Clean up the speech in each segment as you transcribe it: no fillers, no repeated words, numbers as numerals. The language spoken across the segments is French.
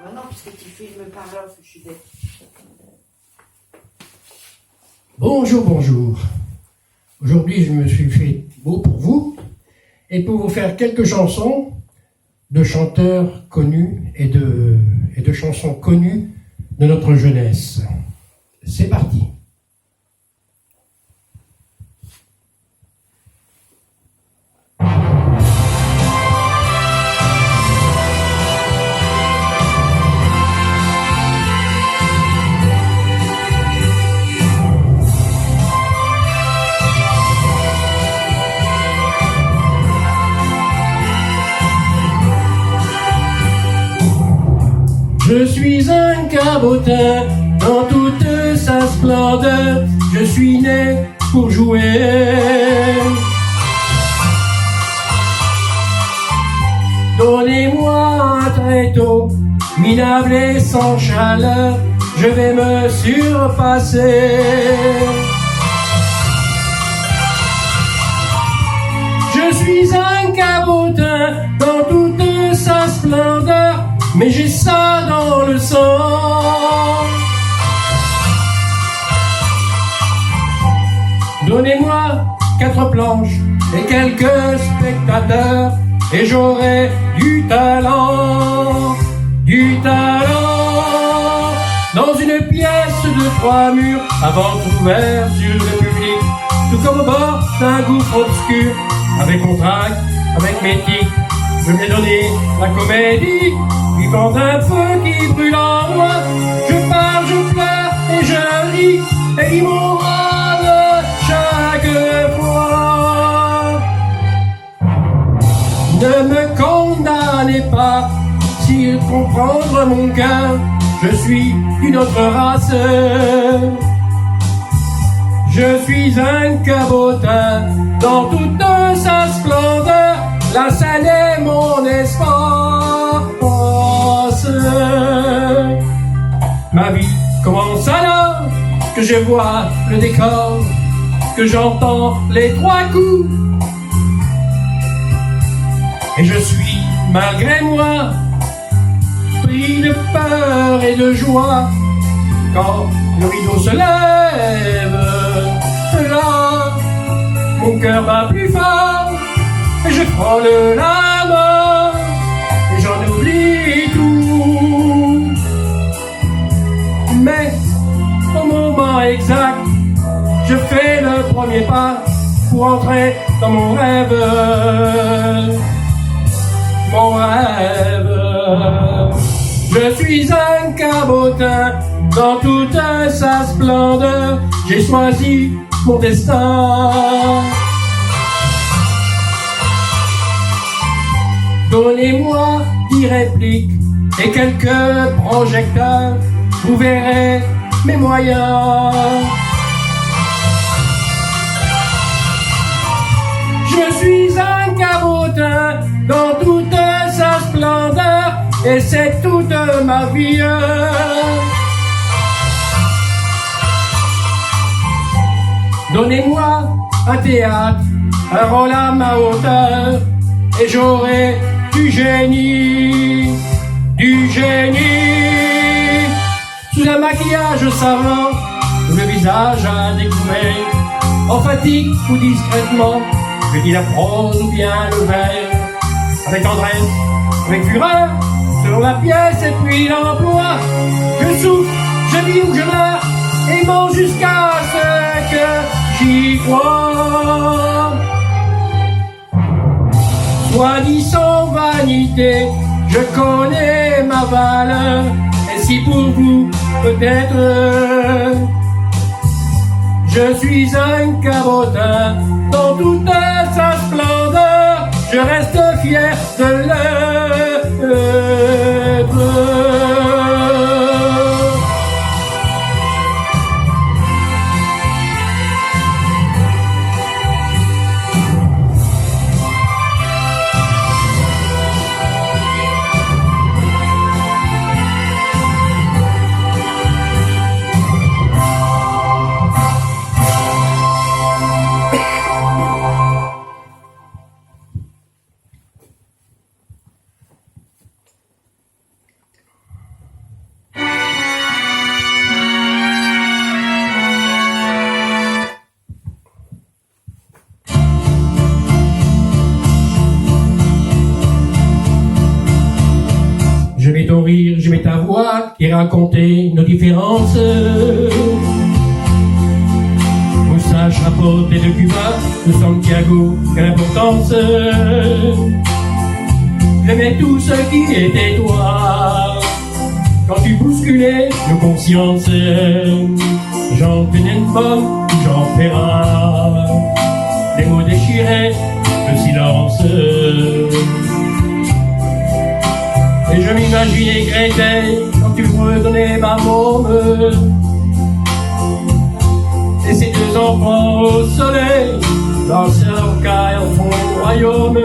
Non, puisque tu filmes par là, je suis bête. Bonjour, bonjour. Aujourd'hui, je me suis fait beau pour vous et pour vous faire quelques chansons de chanteurs connus et de chansons connues de notre jeunesse. C'est parti. Je suis un cabotin dans toute sa splendeur. Je suis né pour jouer. Donnez-moi un tréteau minable et sans chaleur. Je vais me surpasser. Je suis un cabotin dans toute sa splendeur. Mais j'ai ça dans le sang. Donnez-moi 4 planches et quelques spectateurs, et j'aurai du talent, dans une pièce de 3 murs, à ventre ouvert sur le public, tout comme au bord d'un gouffre obscur, avec mon trac, avec mes tics. Je m'ai donné la comédie, puis quand un feu qui brûle en moi, je parle, je pleure et je ris, et il m'enrage chaque fois. Ne me condamnez pas, si comprendre mon cœur, je suis d'une autre race. Je suis un cabotin dans toute sa splendeur. La scène est mon espace. Ma vie commence alors que je vois le décor, que j'entends les 3 coups. Et je suis, malgré moi, pris de peur et de joie. Quand le rideau se lève, là, mon cœur bat plus fort. Et je frôle la mort, et j'en oublie tout. Mais au moment exact, je fais le premier pas pour entrer dans mon rêve. Mon rêve. Je suis un cabotin dans toute sa splendeur. J'ai choisi mon destin. Donnez-moi 10 répliques et quelques projecteurs, vous verrez mes moyens. Je suis un cabotin dans toute sa splendeur, et c'est toute ma vie. Donnez-moi un théâtre, un rôle à ma hauteur, et j'aurai du génie, sous un maquillage savant, le visage à découvert, en fatigue ou discrètement, je dis la prose ou bien le vers, avec tendresse, avec fureur, selon la pièce et puis l'emploi, je souffre, je vis ou je meurs, et mange jusqu'à ce que j'y crois. Soit dit sans vanité, je connais ma valeur, et si pour vous, peut-être, je suis un cabotin dans toute sa splendeur, je reste fier de l'être. J'aimais ton rire, j'aimais ta voix qui racontait nos différences. Moustache rapportée de Cuba, de Santiago, quelle importance. J'aimais tout ce qui était toi, quand tu bousculais nos consciences. Jean Tenenbaum, Jean Ferrat, les mots déchiraient le silence. Et je m'imaginais Gretel quand tu redonnais ma môme. Et ces deux enfants au soleil dansaient en caille au fond du royaume.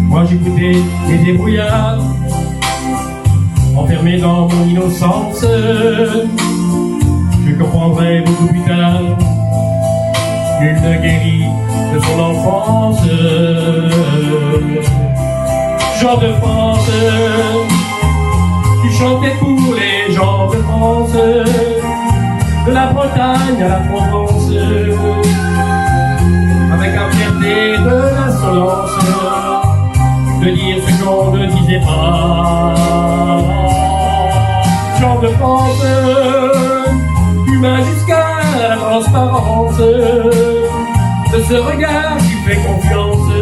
Moi j'écoutais les débrouillards, enfermé dans mon innocence. Je comprendrai beaucoup plus tard, nul ne guérit de son enfance. Jean de France, tu chantais pour les gens de France, de la Bretagne à la Provence, avec la fierté de l'insolence, de dire ce qu'on ne disait pas. Jean de France, humain jusqu'à la transparence, de ce regard qui fait confiance,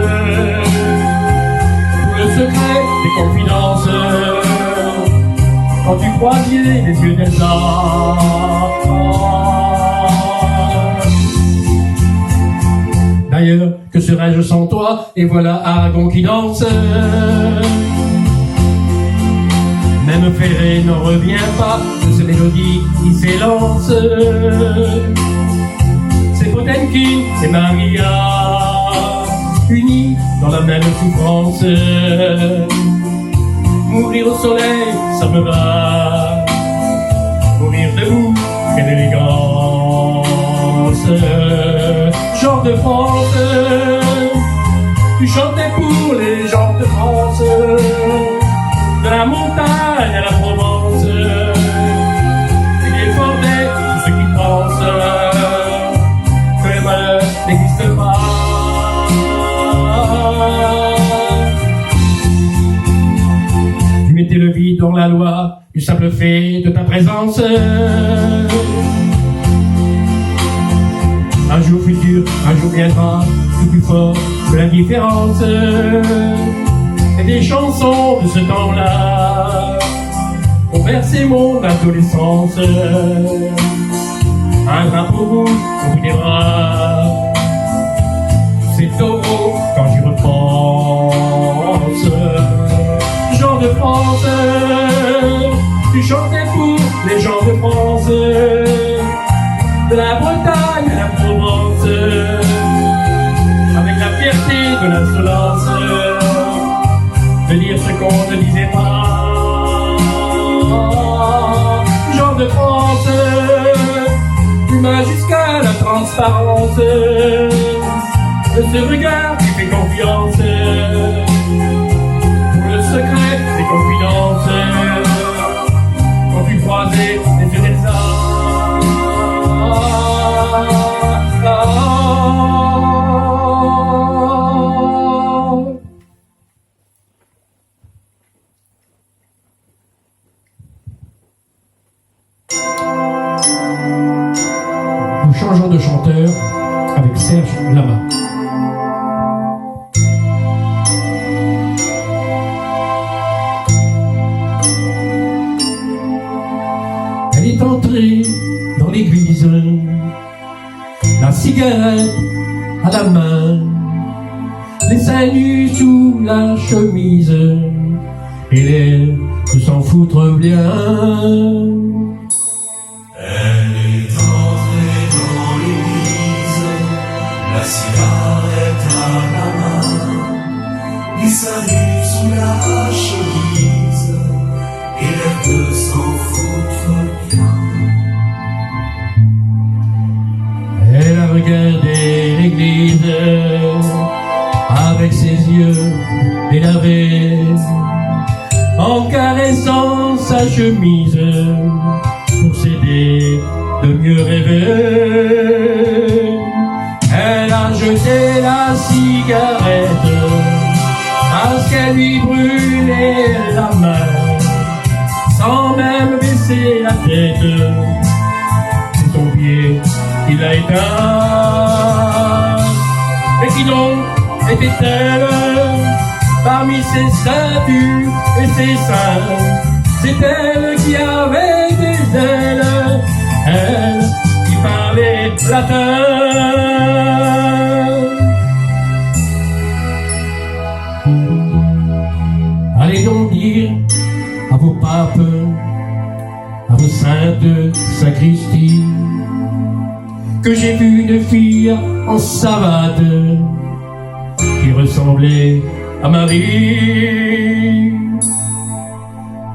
pour le secret des confidences, quand tu croisais les yeux d'Elsa. D'ailleurs, que serais-je sans toi? Et voilà Aragon qui danse. Même Ferré n'en revient pas de ces mélodies qui s'élancent. C'est Potemkin et Maria, unis dans la même souffrance. Mourir au soleil, ça me va. Mourir debout, quelle élégance. Jean de France, tu chantais pour les gens de France, de la montagne à la Provence. Tu défendais tous ceux qui pensent que le malheur n'existe pas. Tu mettais le vide dans la loi du simple fait de ta présence. Un jour futur, un jour viendra, tout plus fort que l'indifférence. Et des chansons de ce temps-là ont bercé mon adolescence. Un drapeau rouge au bout des bras, c'est taureau quand j'y repense. Jean de France, tu chantais pour les gens de France, de la Bretagne à la Provence, avec la fierté de l'insolence, de dire ce qu'on ne disait pas. Jean de France, humain jusqu'à la transparence, de ce regard qui fait confiance, pour le secret des confidences, quand tu croisais les yeux d'Elsa. Nous changeons de chanteur avec Serge Lama. Elle est entrée dans l'église, la cigarette à la main, les seins nus sous la chemise, et l'air de s'en foutre bien. Elle est entrée dans l'église, la cigarette à la main, les seins nus sous la chemise, et l'air de s'en foutre bien. Elle a regardé l'église avec ses yeux délavés, en caressant sa chemise pour s'aider de mieux rêver. Elle a jeté la cigarette parce qu'elle lui brûlait tête. C'est son pied qui l'a éteint. Et qui donc était-elle parmi ses statues et ses seins? C'est elle qui avait des ailes, elle qui parlait latin. Allez donc dire à vos papes, à vos saintes sacristies, que j'ai vu une fille en savate qui ressemblait à Marie,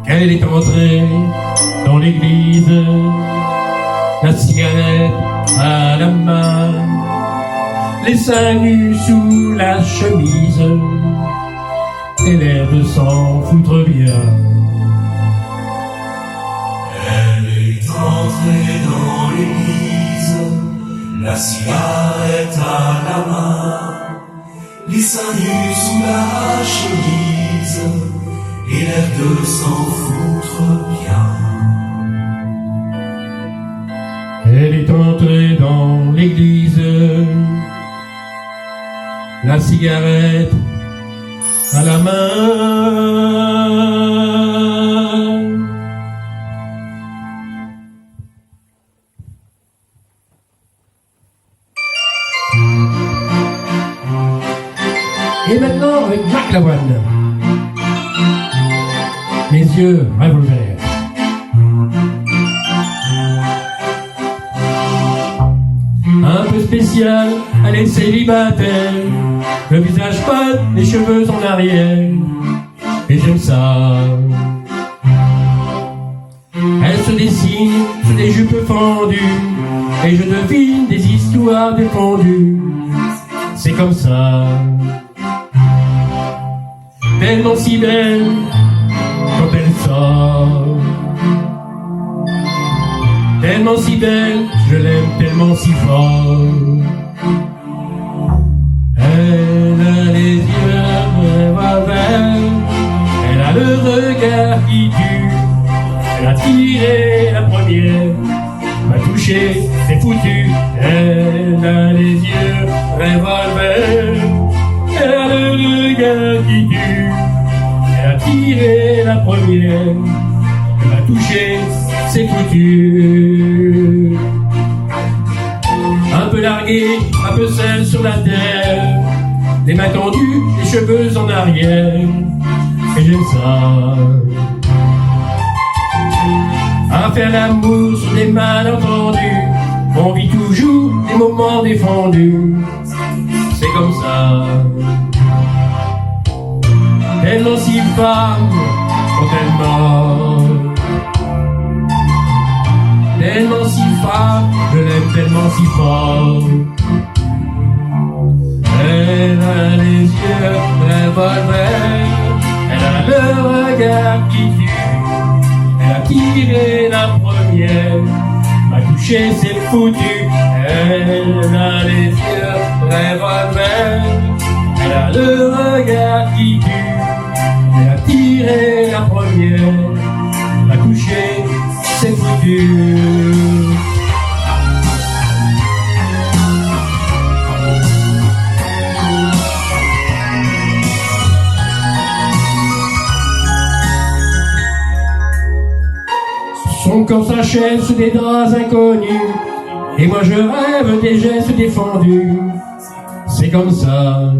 qu'elle est entrée dans l'église, la cigarette à la main, les seins nus sous la chemise, et l'air de s'en foutre bien. Elle est entrée dans l'église, la cigarette à la main, les seins nus sous la chemise, et l'air de s'en foutre bien. Elle est entrée dans l'église, la cigarette à la main. Et maintenant avec Marc Lavoine. Mes yeux revolver. Un peu spécial, elle est célibataire, le visage pâle, les cheveux en arrière, et j'aime ça. Elle se dessine sous des jupes fendues, et je devine des histoires défendues. C'est comme ça. Tellement si belle quand elle sort, tellement si belle, je l'aime tellement si fort. Elle a les yeux revolver, elle a le regard qui tue, elle a tiré la première, m'a touché, c'est foutu. Elle a les yeux revolver, elle a le regard qui tue, elle a tiré la première, elle m'a touché, c'est foutu. Un peu largué, un peu seul sur la terre, les mains tendues, les cheveux en arrière, et j'aime ça. À faire l'amour sur des malentendus, on vit toujours des moments défendus. C'est comme ça. Tellement si femme quand elle mord, tellement si femme, je l'aime tellement si fort. Elle a les yeux revolver, elle a le regard qui tue, elle a tiré la première, m'a touché, c'est foutu. Elle a les yeux revolver, elle a le regard qui tue, elle a tiré la première, m'a touché, c'est foutu. Son corps s'achève sous des draps inconnus, et moi je rêve des gestes défendus. C'est comme ça.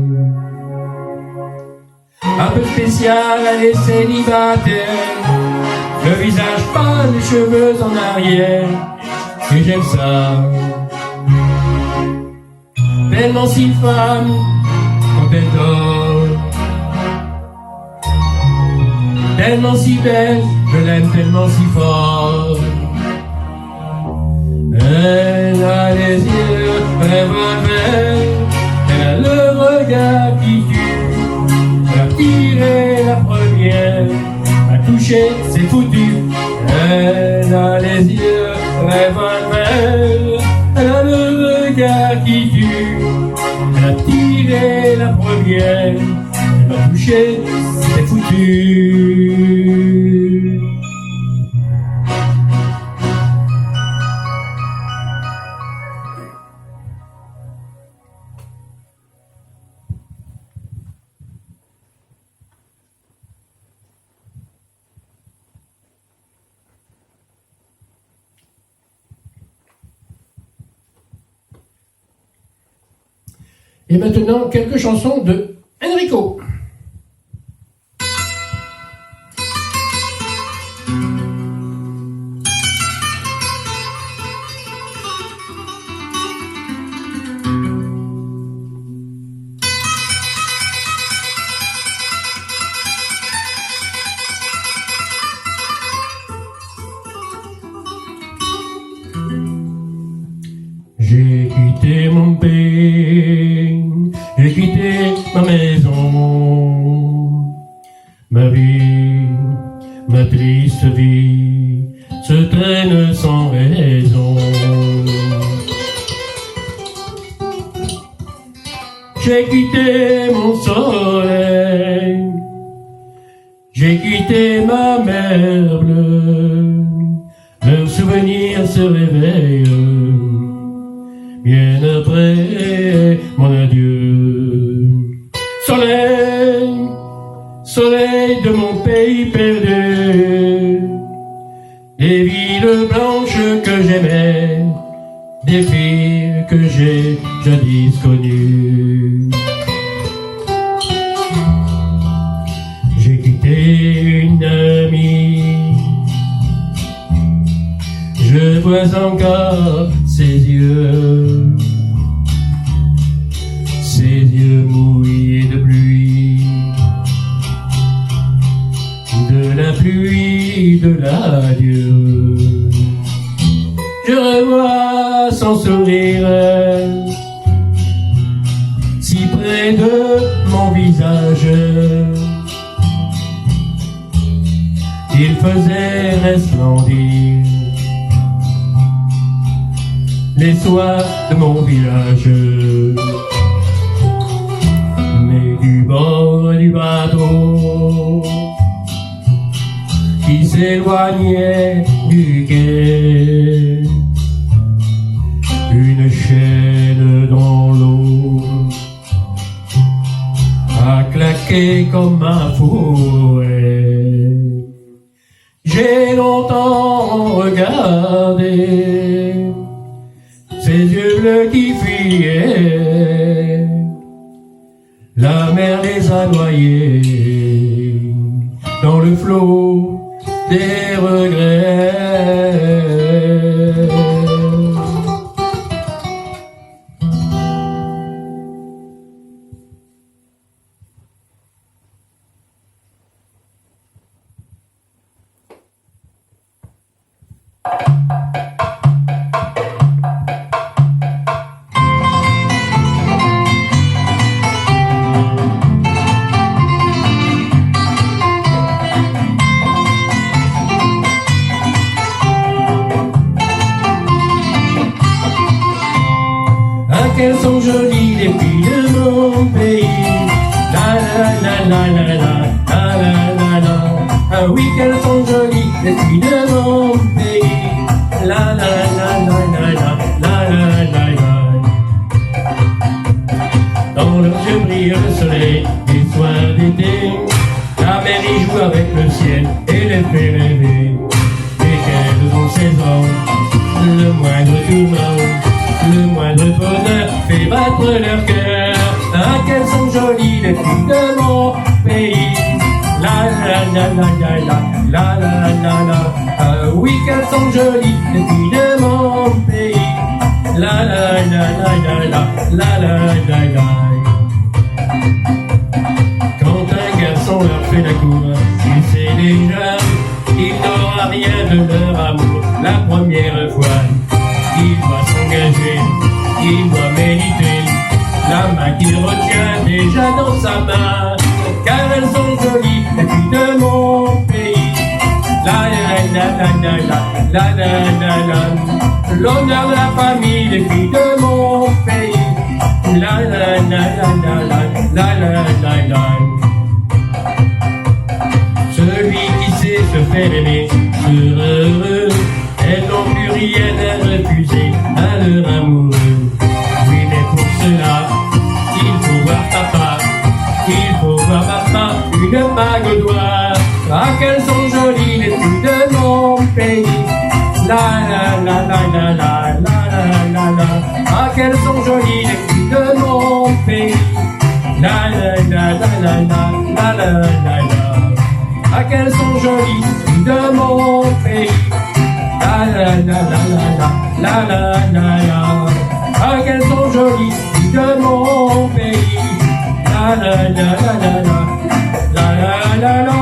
Un peu spécial, elle est célibataire, le visage pâle, les cheveux en arrière, et j'aime ça. Tellement si femme quand elle dort, tellement si belle, je l'aime tellement si fort. Elle a les yeux revolver, elle a le regard qui tue, elle a tiré la première, m'a touché, c'est foutu. Elle a les yeux revolver, elle a le regard qui tue, elle a tiré la première, elle m'a touché, c'est foutu. Et maintenant, quelques chansons de Enrico. J'ai quitté mon pays, j'ai quitté ma maison, ma vie, ma triste vie se traîne sans raison. J'ai quitté mon soleil, j'ai quitté ma mer bleue, leurs souvenirs se réveillent bien après mon adieu. Soleil, soleil de mon pays perdu, des villes blanches que j'aimais, des filles que j'ai jadis connues. J'ai quitté une amie, je vois encore ses yeux mouillés de pluie, de la pluie, de l'adieu. Je revois son sourire si près de mon visage, il faisait resplendir les soirs de mon village. Mais du bord du bateau qui s'éloignait du quai, une chaîne dans l'eau a claqué comme un fouet. J'ai longtemps regardé ses yeux bleus qui fuyaient, la mer les a noyés dans le flot des regrets. Qu'elles sont jolies les filles de mon pays. La la la la la la la la la la. Ah oui, qu'elles sont jolies les filles de mon pays. La la la la la la la la la la. Dans leurs yeux brille le soleil des soirs d'été. La mer y joue avec le ciel et les fait rêver. Et qu'elles ont 16 ans, le moindre tourment, le moindre bonheur fait battre leur cœur. Ah, qu'elles sont jolies les filles de mon pays. La la la la la la la la la la. Ah oui, qu'elles sont jolies les filles de mon pays. La la la la la la la la la la. Quand un garçon leur fait la cour, il sait déjà qu'il n'aura rien de leur amour. La première fois, il doit s'engager, il doit mériter la main qu'il retient déjà dans sa main. Car elles sont jolies, les filles de mon pays. La la la la la la la la la. L'honneur de la famille, les filles de mon pays. La la la la la la la la la. Celui qui sait se faire aimer sera heureux. Elles n'ont plus rien à refuser à leur amoureux. Oui, mais pour cela, il faut voir papa, il faut voir papa, une bague au doigt. Ah, qu'elles sont jolies les filles de mon pays. La la la la la la la la la la. Ah, qu'elles sont jolies les filles de mon pays. la la la la. Ah, qu'elles sont jolies de mon pays. La la la la la la la la la. Ah, qu'elles sont jolies de mon pays. La la la la la la la la la.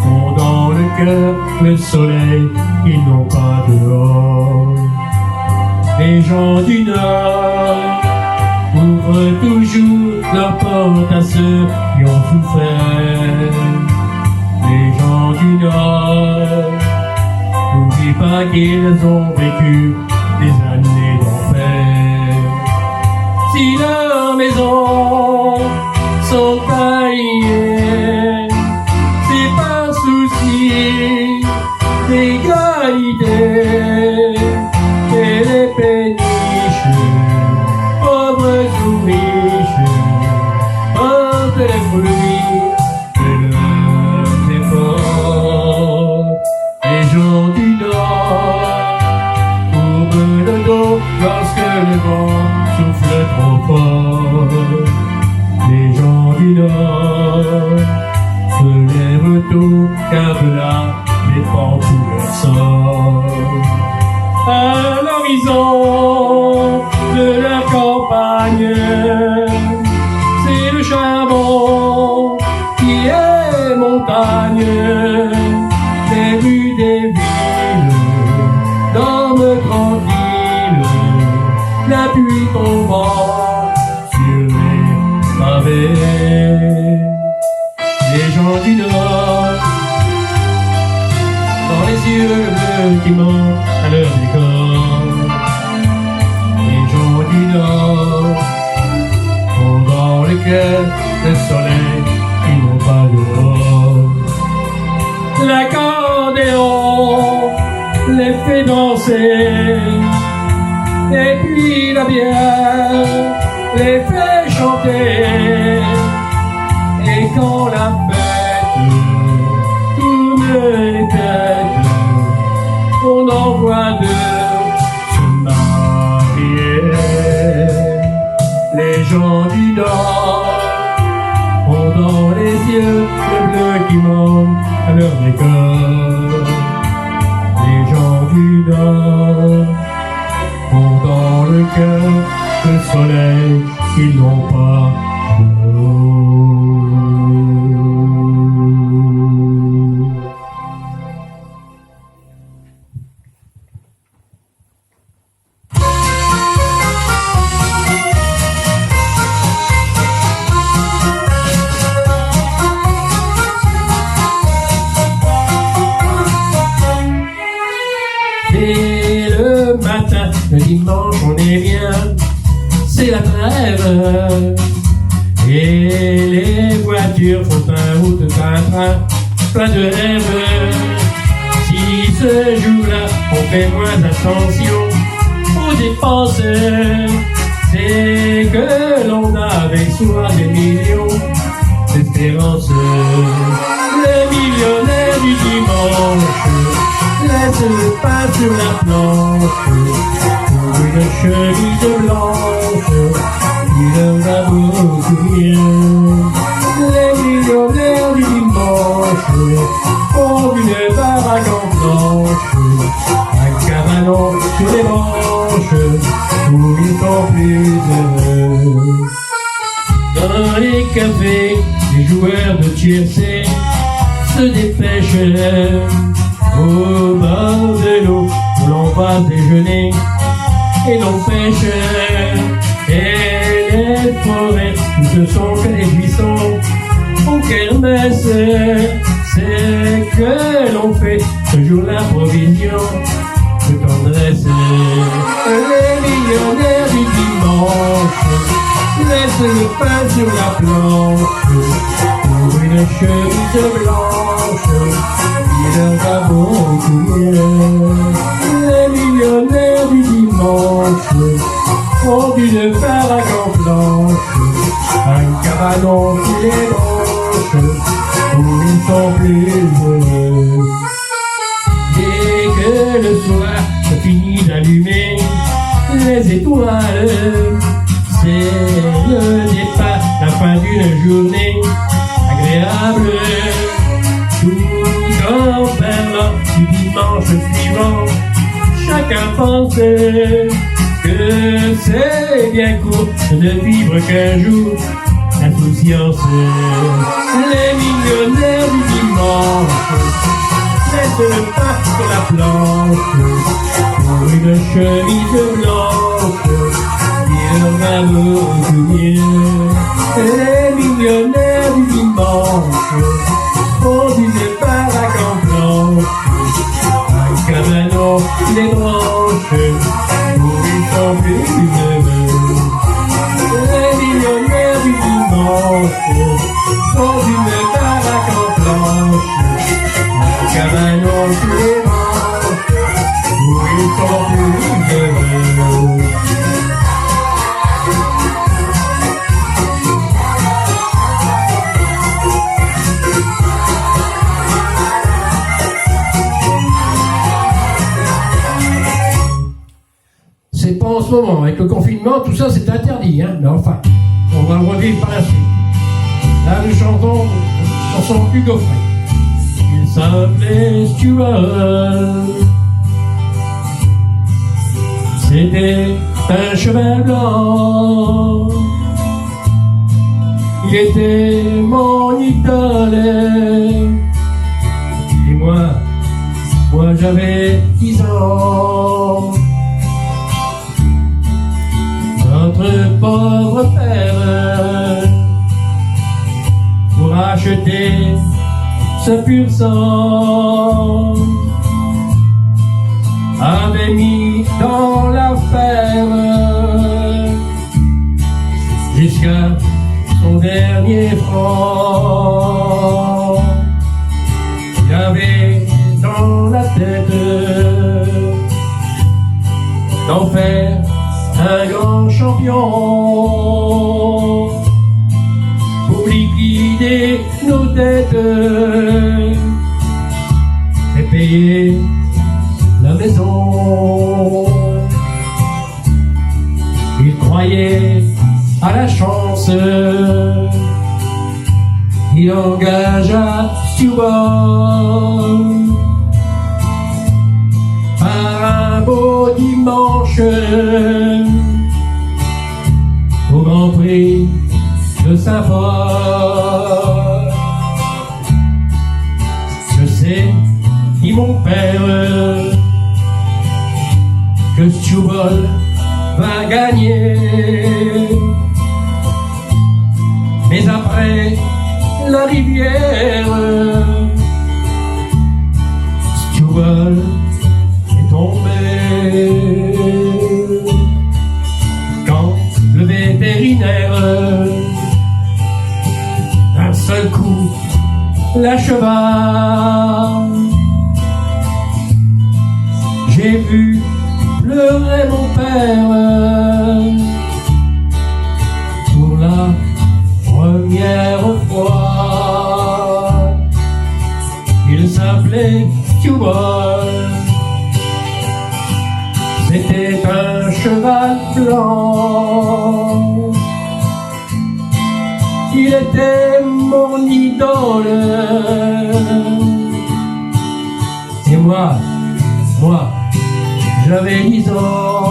Ont dans le cœur le soleil qu'ils n'ont pas dehors. Les gens du Nord ouvrent toujours leurs portes à ceux qui ont souffert. Les gens du Nord n'oublient pas qu'ils ont vécu des années d'enfer. Si leurs maisons sont taillées, c'est par souci d'égalité. Et les péniches, pauvres ou riches, portent les fruits de leurs efforts. Les gens du Nord couvrent le dos lorsque le vent souffle trop fort. Les gens du Nord se lèvent tôt, car de là dépend tout leur sort. À l'horizon de leur campagne, c'est le charbon qui est montagne. Les rues des villes dorment tranquilles, la pluie tombant sur les pavés. Les gens du Nord, dans les yeux bleus qui montent à leur décor. Les gens du Nord ont dans le cœur le soleil qui n'ont pas dehors. L'accordéon les fait danser, et puis la bière les fait chanter. Et quand la fête tourne les têtes, on envoie de se marier. Les gens du Nord ont dans les yeux le bleu qui monte à leur décor. Les gens du Nord ont dans le cœur le soleil qu'ils n'ont pas dehors. Le dimanche on est bien, c'est la trêve. Et les voitures font un route, un train, plein de rêves. Si ce jour-là on fait moins attention aux dépenses, c'est que l'on avait soit des millions d'espérances. Les millionnaires du dimanche laisse le pain sur la planche, pour une chemise blanche, qui leur va beaucoup mieux. Les millionnaires du dimanche font une baraque en planche, un cabanon sur les branches, où ils sont plus heureux. Dans les cafés, les joueurs de tiercé se dépêchent. Au bord de l'eau, où l'on va déjeuner et l'on pêche. Et les forêts, où ce sont que les buissons, au kermesse, c'est que l'on fait ce jour-là provision. De temps tendresse. Les millionnaires du dimanche laissent le pain sur la planche pour une chemise blanche qui leur va beaucoup mieux. Les millionnaires du dimanche ont une baraque en planche, un cabanon qui les branche, où ils sont plus heureux. Dès que le soir se finit d'allumer les étoiles, c'est le départ, la fin d'une journée agréable. Tout en parlant du dimanche suivant, chacun pense que c'est bien court de ne vivre qu'un jour. Insouciance, les millionnaires du dimanche laissent le pain sur la planche pour une chemise blanche qui leur va beaucoup mieux. Les millionnaires du dimanche font une baraque en planche, un cabanon qui les branche, où ils sont plus heureux. Les millionnaires du dimanche font une baraque en planche, un cabanon qui les branche, où ils sont plus heureux. C'est pas en ce moment, avec le confinement, tout ça c'est interdit, hein, mais enfin, on va le revivre par la suite. Là, nous chantons une chanson Hugo Frey. Il s'appelait Stuart. C'était un cheval blanc. Il était mon idole. Et moi j'avais 10 ans. Notre pauvre père, pour acheter ce pur sang, avait mis dans l'affaire jusqu'à son dernier franc. Il avait dans la tête d'en faire un grand champion pour liquider nos dettes et payer la maison. Il croyait à la chance, il engagea Stuart par un beau dimanche au Grand Prix de Saint-Paul. Je sais, dit mon père, que Stuart va gagner, mais après la rivière, Stuart est tombé. Quand le vétérinaire d'un seul coup l'acheva, j'ai vu pleurer mon père pour la première fois. Il s'appelait Stuart. C'était un cheval blanc. Il était mon idole. Et moi, j'avais 10 ans.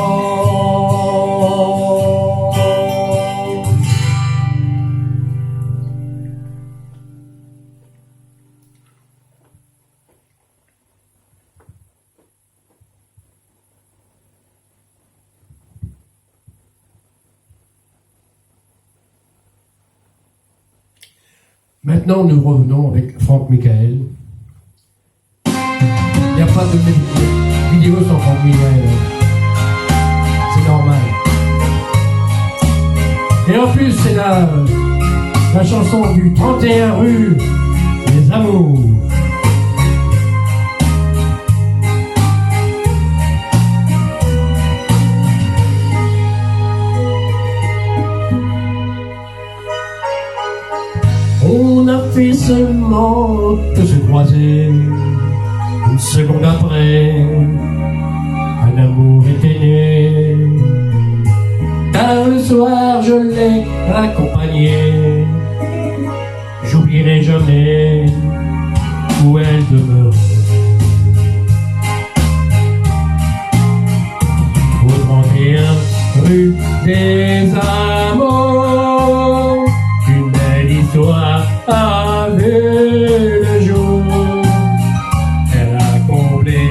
Maintenant, nous revenons avec Franck Michael. Il n'y a pas de vidéos sont comprises, c'est normal. Et en plus, c'est la chanson du 31 rue des Amours. On a fait seulement que se croiser. Une seconde après, un amour était né. Car le soir je l'ai accompagnée. J'oublierai jamais où elle demeure. Au 31 rue des Amours, une belle histoire avait le jour. Elle a comblé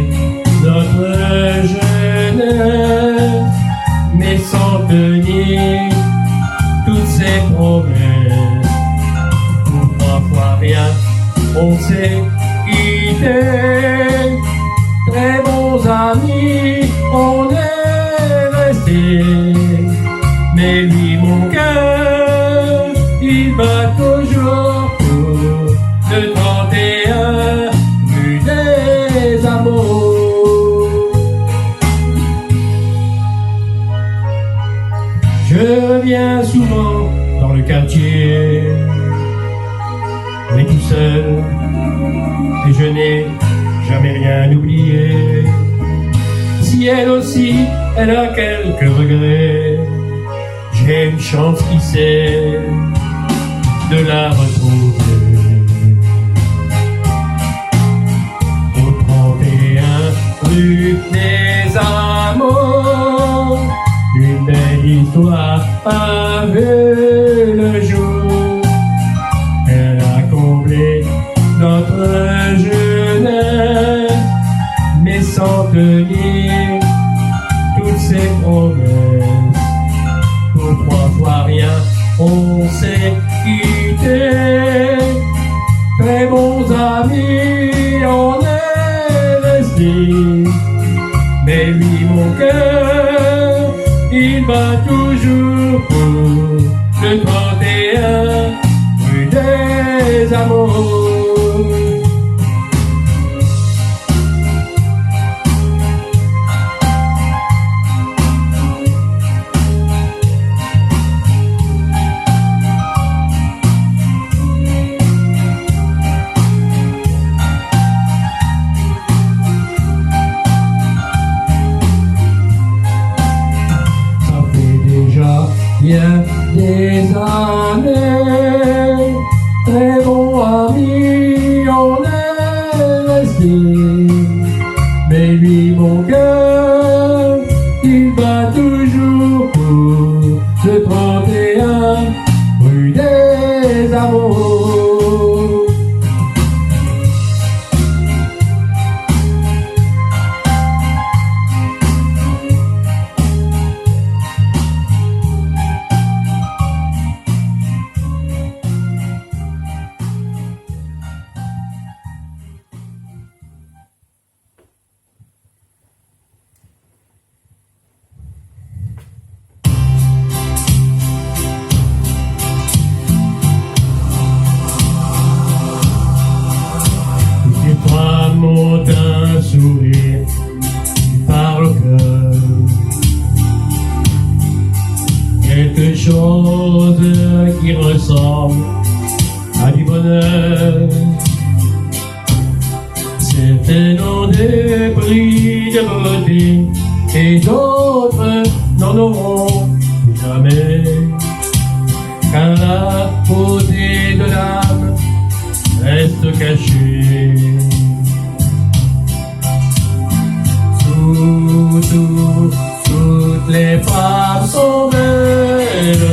notre jeunesse, mais sans tenir toutes ses promesses. Pour 3 fois rien, on s'est quittés. Très bons amis, on est restés. Mais lui, mon cœur, il bat toujours pour le 31 rue des Amours. Je reviens souvent dans le quartier, mais tout seul, et je n'ai jamais rien oublié. Si elle aussi, elle a quelques regrets, j'ai une chance qui sait de la retrouver. Au 31 rue des Amours, une belle histoire avait le jour. Elle a comblé notre jeunesse, mais sans tenir toutes ses promesses. Pour 3 fois rien, on s'est quittés. Très bons amis, on est restés. Mais lui, mon cœur, il bat toujours pour le 31 rue des Amours. Bien des années, très bons amis, on est restés. Mais lui, mon cœur, il bat toujours pour le 31 rue des Amours. Monte un sourire qui parle au cœur, quelque chose qui ressemble à du bonheur. Certains ont des prix de beauté et d'autres n'en auront jamais, car la beauté de l'âme reste cachée. Toutes les femmes sont belles,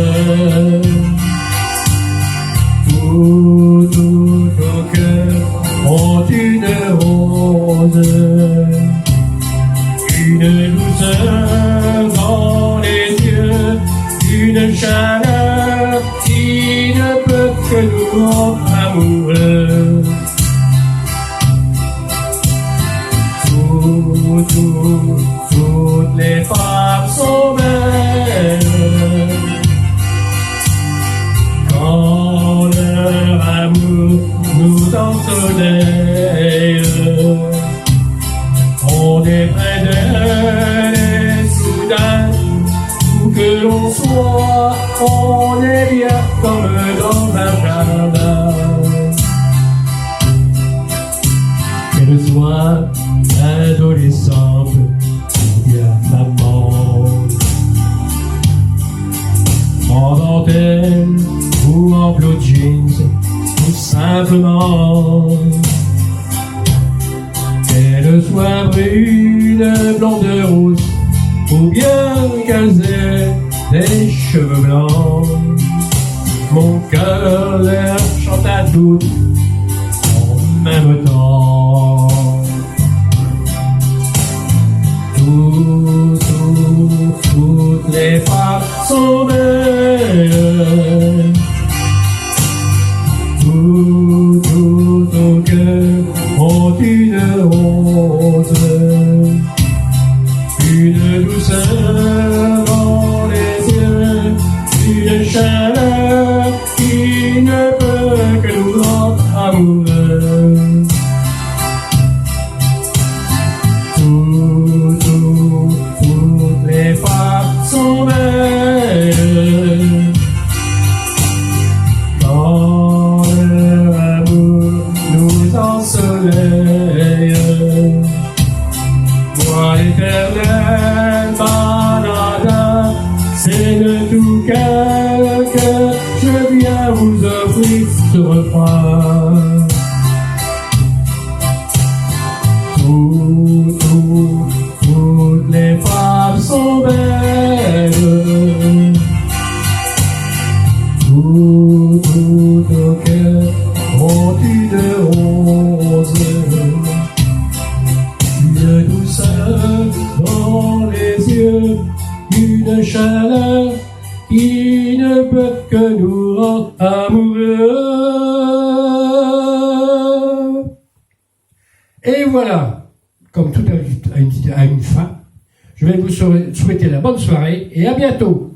tout au cœur ont une rose, une douceur dans les yeux, une chaleur qui ne peut que nous rendre amoureux. Tout les femmes sont belles. Quand leur amour nous ensoleille, on est près d'elle et soudain, où que l'on soit, on est bien comme dans un jardin. Qu'elle soit adolescente ou bien maman, en dentelle ou en blue jeans, tout simplement. Qu'elle soit brune, blonde, rousse, ou bien qu'elle ait des cheveux blancs, mon cœur leur chante à toutes en même temps. Toutes les femmes sont belles. Tout au cœur ont une rose, une douceur dans les yeux, une chaleur qui ne peut que nous rendre amoureux. Toutes les femmes sont belles. Quand leur amour nous ensoleille, moi l'éternel Manada, c'est de tout cœur que je viens vous offrir ce refrain. Toutes les femmes sont belles. Tout au cœur ont une rose, une douceur dans les yeux, une chaleur qui ne peut que nous rendre amoureux. Et voilà, comme tout a une fin, je vais vous souhaiter la bonne soirée et à bientôt.